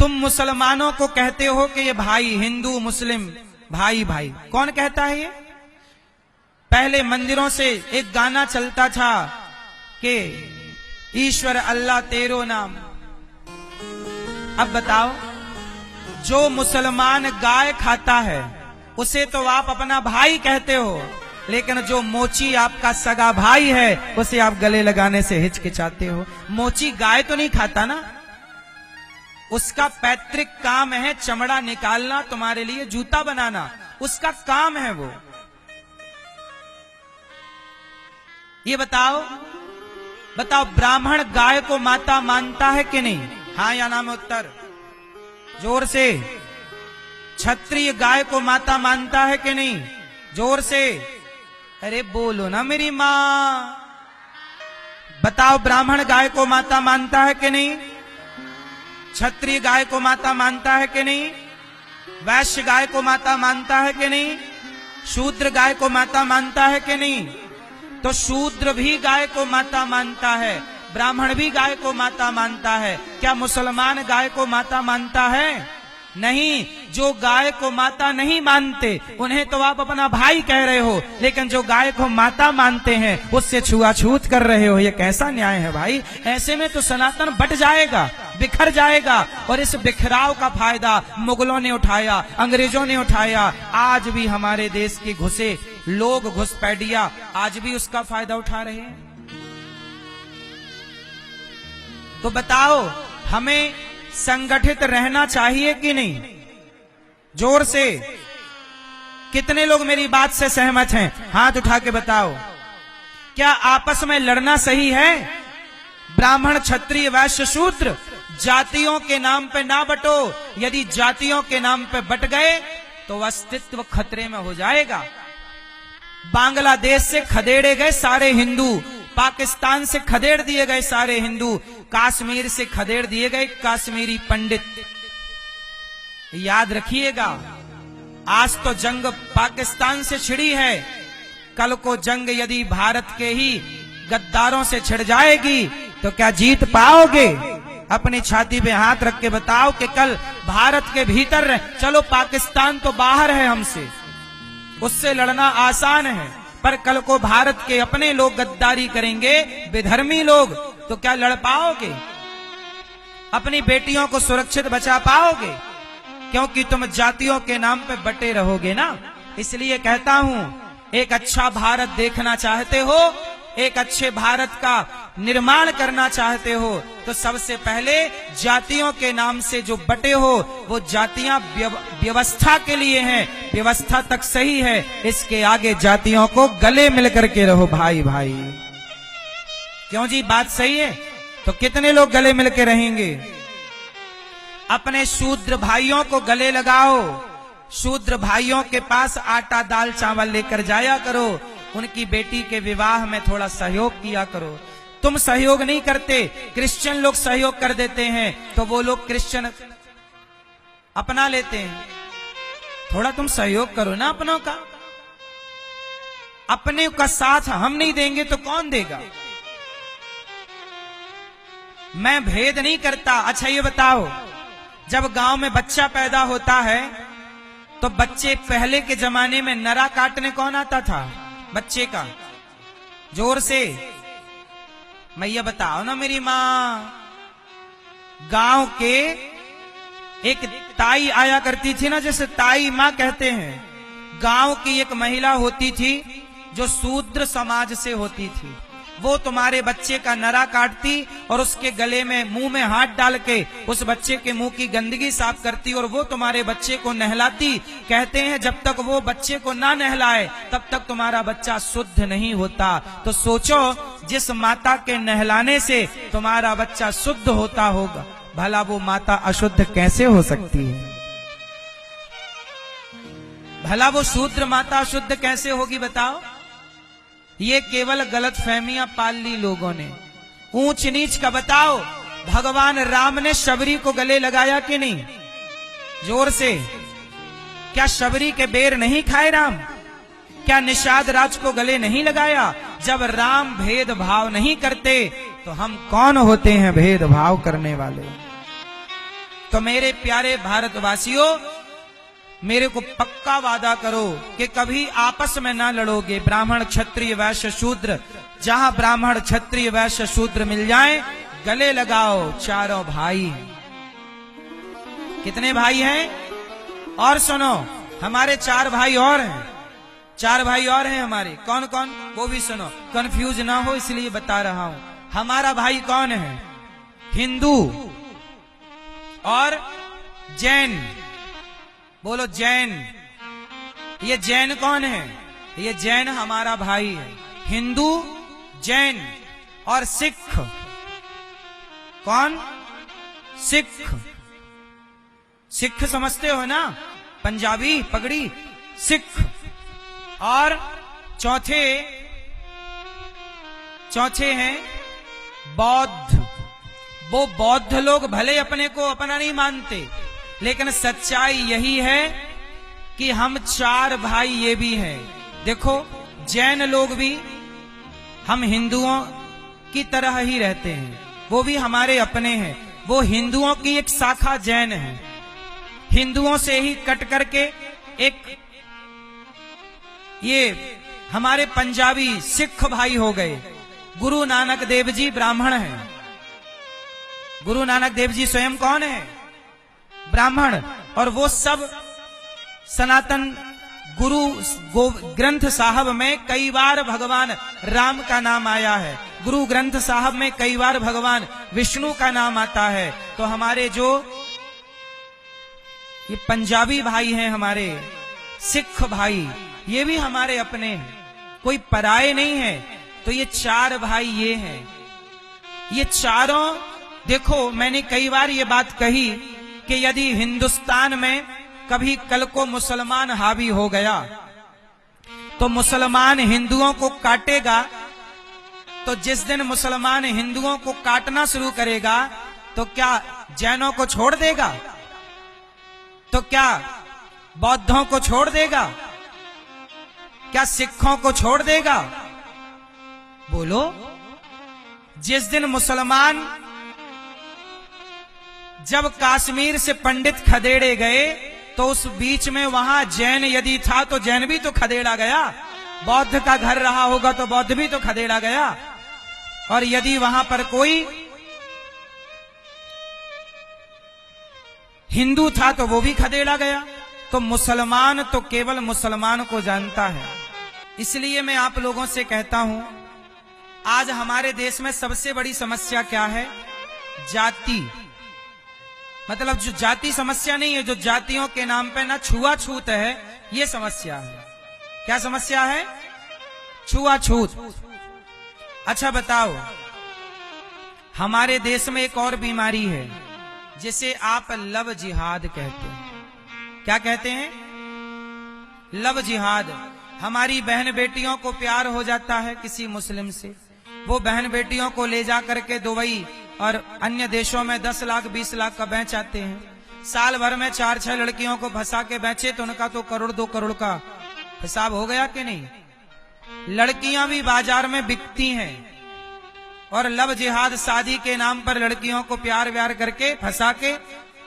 तुम मुसलमानों को कहते हो कि ये भाई, हिंदू मुस्लिम भाई भाई, कौन कहता है ये? पहले मंदिरों से एक गाना चलता था कि ईश्वर अल्लाह तेरो नाम। अब बताओ, जो मुसलमान गाय खाता है उसे तो आप अपना भाई कहते हो, लेकिन जो मोची आपका सगा भाई है उसे आप गले लगाने से हिचकिचाते हो। मोची गाय तो नहीं खाता ना, उसका पैतृक काम है चमड़ा निकालना, तुम्हारे लिए जूता बनाना, उसका काम है वो। ये बताओ बताओ, ब्राह्मण गाय को माता मानता है कि नहीं? हाँ या ना में उत्तर जोर से। क्षत्रिय गाय को माता मानता है कि नहीं? जोर से। अरे बोलो ना मेरी मां। बताओ, ब्राह्मण गाय को माता मानता है कि नहीं? क्षत्रिय गाय को माता मानता है कि नहीं? वैश्य गाय को माता मानता है कि नहीं? शूद्र गाय को माता मानता है कि नहीं? तो शूद्र भी गाय को माता मानता है, ब्राह्मण भी गाय को माता मानता है। क्या मुसलमान गाय को माता मानता है? नहीं। जो गाय को माता नहीं मानते उन्हें तो आप अपना भाई कह रहे हो, लेकिन जो गाय को माता मानते हैं उससे छुआछूत कर रहे हो। ये कैसा न्याय है भाई? ऐसे में तो सनातन बट जाएगा, बिखर जाएगा। और इस बिखराव का फायदा मुगलों ने उठाया, अंग्रेजों ने उठाया। आज भी हमारे देश के घुसे लोग, घुसपैठिया आज भी उसका फायदा उठा रहे हैं। तो बताओ, हमें संगठित रहना चाहिए कि नहीं? जोर से। कितने लोग मेरी बात से सहमत हैं? हाथ उठा के बताओ। क्या आपस में लड़ना सही है? ब्राह्मण, क्षत्रिय, वैश्य, शूद्र जातियों के नाम पे ना बटो। यदि जातियों के नाम पे बट गए तो अस्तित्व खतरे में हो जाएगा। बांग्लादेश से खदेड़े गए सारे हिंदू, पाकिस्तान से खदेड़ दिए गए सारे हिंदू, कश्मीर से खदेड़ दिए गए कश्मीरी पंडित। याद रखिएगा, आज तो जंग पाकिस्तान से छिड़ी है, कल को जंग यदि भारत के ही गद्दारों से छिड़ जाएगी तो क्या जीत पाओगे? अपनी छाती पे हाथ रख के बताओ कि कल भारत के भीतर, चलो पाकिस्तान तो बाहर है हमसे, उससे लड़ना आसान है, पर कल को भारत के अपने लोग गद्दारी करेंगे, विधर्मी लोग, तो क्या लड़ पाओगे? अपनी बेटियों को सुरक्षित बचा पाओगे? क्योंकि तुम जातियों के नाम पे बटे रहोगे ना। इसलिए कहता हूं, एक अच्छा भारत देखना चाहते हो, एक अच्छे भारत का निर्माण करना चाहते हो, तो सबसे पहले जातियों के नाम से जो बटे हो वो जातियां व्यवस्था के लिए हैं, व्यवस्था तक सही है, इसके आगे जातियों को गले मिल करके रहो भाई भाई। क्यों जी, बात सही है? तो कितने लोग गले मिल के रहेंगे? अपने शूद्र भाइयों को गले लगाओ, शूद्र भाइयों के पास आटा दाल चावल लेकर जाया करो, उनकी बेटी के विवाह में थोड़ा सहयोग किया करो। तुम सहयोग नहीं करते, क्रिश्चियन लोग सहयोग कर देते हैं, तो वो लोग क्रिश्चियन अपना लेते हैं। थोड़ा तुम सहयोग करो ना अपनों का। अपने का साथ हम नहीं देंगे तो कौन देगा? मैं भेद नहीं करता। अच्छा ये बताओ, जब गांव में बच्चा पैदा होता है तो बच्चे, पहले के जमाने में नरा काटने कौन आता था बच्चे का? जोर से मैया बताओ ना मेरी मां। गांव के एक ताई आया करती थी ना, जैसे ताई मां कहते हैं। गांव की एक महिला होती थी जो शूद्र समाज से होती थी, वो तुम्हारे बच्चे का नरा काटती और उसके गले में, मुंह में हाथ डाल के उस बच्चे के मुंह की गंदगी साफ करती और वो तुम्हारे बच्चे को नहलाती। कहते हैं जब तक वो बच्चे को ना नहलाए तब तक तुम्हारा बच्चा शुद्ध नहीं होता। तो सोचो, जिस माता के नहलाने से तुम्हारा बच्चा शुद्ध होता होगा, भला वो माता अशुद्ध कैसे हो सकती है? भला वो शूद्र माता अशुद्ध कैसे होगी बताओ? ये केवल गलत फहमियां पाल ली लोगों ने। ऊंच नीच का बताओ, भगवान राम ने शबरी को गले लगाया कि नहीं? जोर से। क्या शबरी के बेर नहीं खाए राम? क्या निषाद राज को गले नहीं लगाया? जब राम भेदभाव नहीं करते तो हम कौन होते हैं भेदभाव करने वाले? तो मेरे प्यारे भारतवासियों, मेरे को पक्का वादा करो कि कभी आपस में ना लड़ोगे। ब्राह्मण क्षत्रिय वैश्य शूद्र, जहां ब्राह्मण क्षत्रिय वैश्य शूद्र मिल जाए, गले लगाओ, चारों भाई। कितने भाई हैं? और सुनो, हमारे 4 भाई और हैं, 4 भाई और हैं हमारे। कौन कौन, वो भी सुनो, कंफ्यूज ना हो इसलिए बता रहा हूं। हमारा भाई कौन है? हिंदू और जैन। बोलो जैन। ये जैन कौन है? ये जैन हमारा भाई है। हिंदू, जैन और सिख। कौन? सिख। सिख समझते हो ना, पंजाबी पगड़ी, सिख। और चौथे हैं बौद्ध। वो बौद्ध लोग भले अपने को अपना नहीं मानते, लेकिन सच्चाई यही है कि हम 4 भाई ये भी हैं। देखो, जैन लोग भी हम हिंदुओं की तरह ही रहते हैं, वो भी हमारे अपने हैं। वो हिंदुओं की एक शाखा जैन है, हिंदुओं से ही कट करके एक ये हमारे पंजाबी सिख भाई हो गए। गुरु नानक देव जी ब्राह्मण हैं। गुरु नानक देव जी स्वयं कौन है? ब्राह्मण। और वो सब सनातन गुरु ग्रंथ साहब में कई बार भगवान राम का नाम आया है, गुरु ग्रंथ साहब में कई बार भगवान विष्णु का नाम आता है। तो हमारे जो ये पंजाबी भाई हैं, हमारे सिख भाई, ये भी हमारे अपने हैं, कोई पराये नहीं है। तो ये 4 भाई ये हैं। ये चारों, देखो मैंने कई बार ये बात कही कि यदि हिंदुस्तान में कभी कल को मुसलमान हावी हो गया तो मुसलमान हिंदुओं को काटेगा। तो जिस दिन मुसलमान हिंदुओं को काटना शुरू करेगा तो क्या जैनों को छोड़ देगा? तो क्या बौद्धों को छोड़ देगा? क्या सिखों को छोड़ देगा? बोलो। जिस दिन मुसलमान, जब कश्मीर से पंडित खदेड़े गए तो उस बीच में वहां जैन यदि था तो जैन भी तो खदेड़ा गया, बौद्ध का घर रहा होगा तो बौद्ध भी तो खदेड़ा गया। और यदि वहां पर कोई हिंदू था तो वो भी खदेड़ा गया। तो मुसलमान तो केवल मुसलमान को जानता है। इसलिए मैं आप लोगों से कहता हूं, आज हमारे देश में सबसे बड़ी समस्या क्या है? जाति। मतलब जो जाति समस्या नहीं है, जो जातियों के नाम पे ना छुआछूत है, ये समस्या है। क्या समस्या है? छुआछूत। अच्छा बताओ, हमारे देश में एक और बीमारी है जिसे आप लव जिहाद कहते हैं। क्या कहते हैं? लव जिहाद। हमारी बहन बेटियों को प्यार हो जाता है किसी मुस्लिम से, वो बहन बेटियों को ले जा करके दुबई और अन्य देशों में 10 लाख 20 लाख का बेच आते हैं। साल भर में 4-6 लड़कियों को फंसा के बेचे तो उनका तो 1-2 करोड़ का हिसाब हो गया कि नहीं? लड़कियां भी बाजार में बिकती हैं और लव जिहाद, शादी के नाम पर लड़कियों को प्यार व्यार करके फंसा के,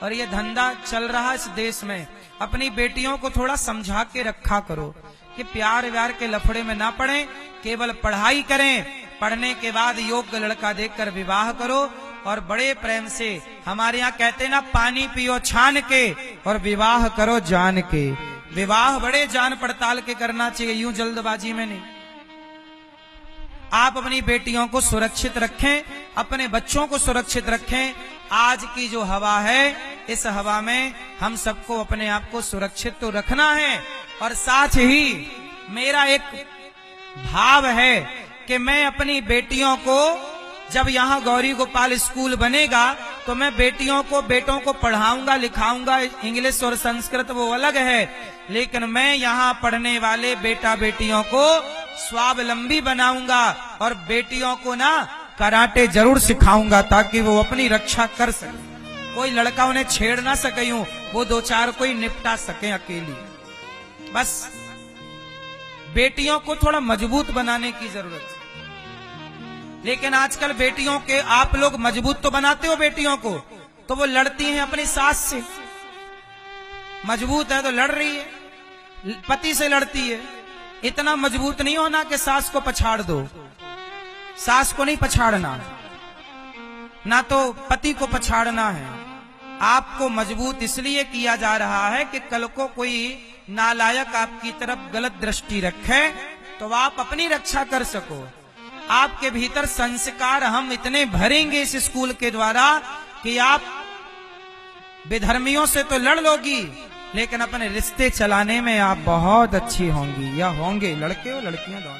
और ये धंधा चल रहा इस देश में। अपनी बेटियों को थोड़ा समझा के रखा करो कि प्यार व्यार के लफड़े में ना पड़े, केवल पढ़ाई करें, पढ़ने के बाद योग्य लड़का देखकर विवाह करो। और बड़े प्रेम से, हमारे यहाँ कहते ना, पानी पियो छान के और विवाह करो जान के। विवाह बड़े जान पड़ताल के करना चाहिए, यूं जल्दबाजी में नहीं। आप अपनी बेटियों को सुरक्षित रखें, अपने बच्चों को सुरक्षित रखें। आज की जो हवा है, इस हवा में हम सबको अपने आप को सुरक्षित तो रखना है। और साथ ही मेरा एक भाव है कि मैं अपनी बेटियों को, जब यहाँ गौरी गोपाल स्कूल बनेगा तो मैं बेटियों को, बेटों को पढ़ाऊंगा, लिखाऊंगा। इंग्लिश और संस्कृत वो अलग है, लेकिन मैं यहाँ पढ़ने वाले बेटा बेटियों को स्वावलंबी बनाऊंगा और बेटियों को ना कराटे जरूर सिखाऊंगा ताकि वो अपनी रक्षा कर सके। कोई लड़का उन्हें छेड़ ना सके, यूं वो 2-4 कोई निपटा सके अकेली। बस बेटियों को थोड़ा मजबूत बनाने की जरूरत है। लेकिन आजकल बेटियों के, आप लोग मजबूत तो बनाते हो बेटियों को, तो वो लड़ती हैं अपनी सास से, मजबूत है तो लड़ रही है, पति से लड़ती है। इतना मजबूत नहीं होना कि सास को पछाड़ दो, सास को नहीं पछाड़ना, ना तो पति को पछाड़ना है। आपको मजबूत इसलिए किया जा रहा है कि कल को कोई नालायक आपकी तरफ गलत दृष्टि रखे तो आप अपनी रक्षा कर सको। आपके भीतर संस्कार हम इतने भरेंगे इस स्कूल के द्वारा कि आप विधर्मियों से तो लड़ लोगी, लेकिन अपने रिश्ते चलाने में आप बहुत अच्छी होंगी या होंगे, लड़के हो लड़कियां दोनों।